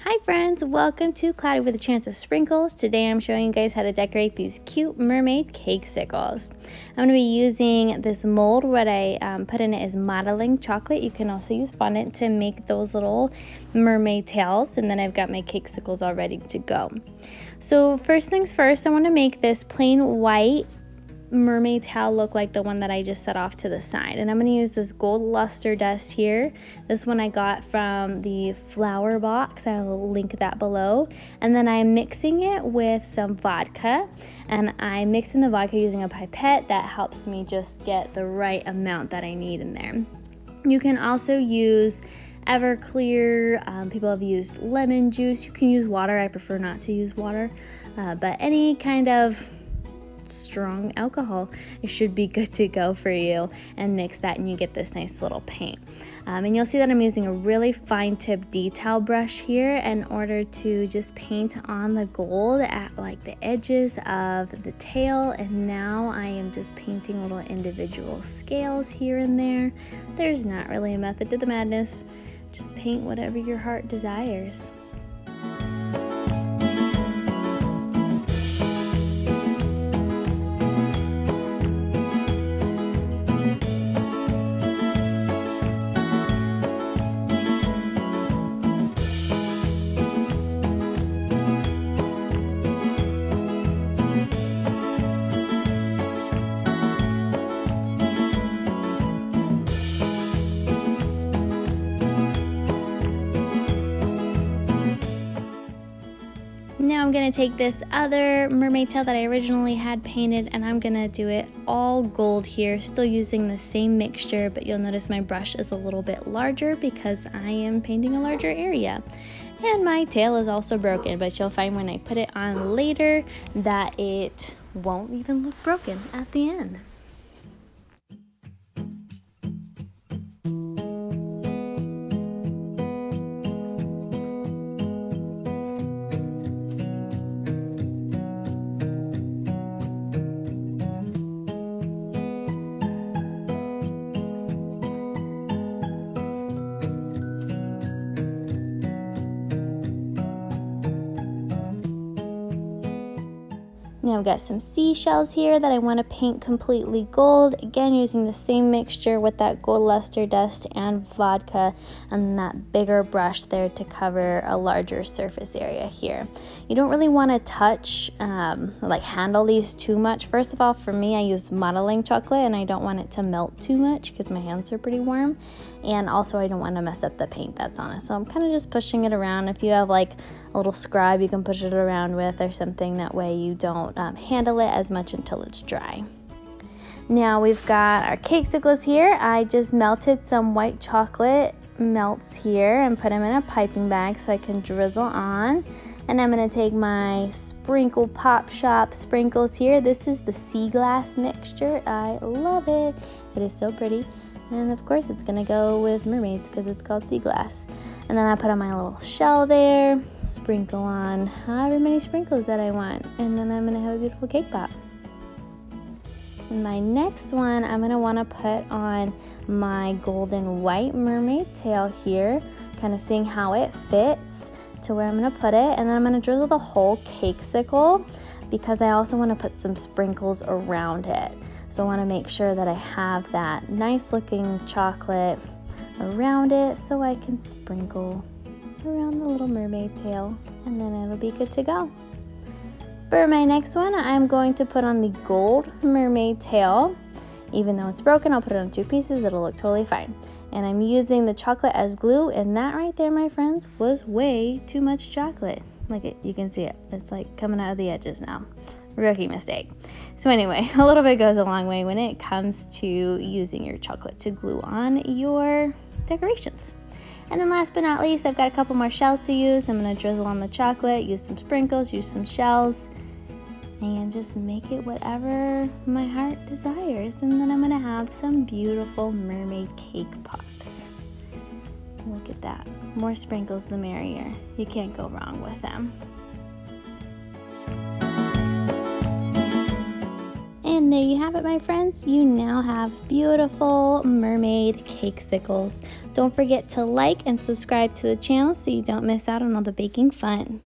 Hi friends, welcome to Cloudy with a Chance of Sprinkles. Today I'm showing you guys how to decorate these cute mermaid cakesicles. I'm going to be using this mold. What I put in it is modeling chocolate. You can also use fondant to make those little mermaid tails, and then I've got my cakesicles all ready to go. So first things first, I want to make this plain white mermaid tail look like the one that I just set off to the side, and I'm going to use this gold luster dust here. This one I got from the flower box. I will link that below. And then I'm mixing it with some vodka, and I'm mixing the vodka using a pipette. That helps me just get the right amount that I need in there. You can also use Everclear. People have used lemon juice. You can use water. I prefer not to use water, but any kind of strong alcohol, it should be good to go for you, and mix that and you get this nice little paint. And you'll see that I'm using a really fine tip detail brush here in order to just paint on the gold at like the edges of the tail, and now I am just painting little individual scales here and there. There's not really a method to the madness, just paint whatever your heart desires. Now I'm going to take this other mermaid tail that I originally had painted, and I'm going to do it all gold here, still using the same mixture, but you'll notice my brush is a little bit larger because I am painting a larger area. And my tail is also broken, but you'll find when I put it on later that it won't even look broken at the end. Now I've got some seashells here that I want to paint completely gold, again using the same mixture with that gold luster dust and vodka, and that bigger brush there to cover a larger surface area here. You don't really want to touch, handle these too much. First of all, for me, I use modeling chocolate and I don't want it to melt too much because my hands are pretty warm, and also I don't want to mess up the paint that's on it. So I'm kind of just pushing it around. If you have like a little scribe you can push it around with or something, that way you don't handle it as much until it's dry. Now we've got our cakesicles here. I just melted some white chocolate melts here and put them in a piping bag so I can drizzle on. And I'm going to take my Sprinkle Pop Shop sprinkles here. This is the sea glass mixture. I love it. It is so pretty. And of course it's gonna go with mermaids because it's called sea glass. And then I put on my little shell there, sprinkle on however many sprinkles that I want, and then I'm gonna have a beautiful cake pop. And my next one, I'm gonna wanna put on my golden white mermaid tail here, kind of seeing how it fits to where I'm gonna put it. And then I'm gonna drizzle the whole cakesicle because I also wanna put some sprinkles around it. So I want to make sure that I have that nice looking chocolate around it so I can sprinkle around the little mermaid tail, and then it'll be good to go. For my next one, I'm going to put on the gold mermaid tail. Even though it's broken, I'll put it on 2 pieces. It'll look totally fine. And I'm using the chocolate as glue, and that right there, my friends, was way too much chocolate. Look it, you can see it. It's like coming out of the edges now. Rookie mistake. So anyway, a little bit goes a long way when it comes to using your chocolate to glue on your decorations. And then last but not least, I've got a couple more shells to use. I'm going to drizzle on the chocolate, use some sprinkles, use some shells, and just make it whatever my heart desires. And then I'm going to have some beautiful mermaid cake pops. Look at that. More sprinkles the merrier. You can't go wrong with them. And And there you have it, my friends. You now have beautiful mermaid cakesicles. Don't forget to like and subscribe to the channel so you don't miss out on all the baking fun.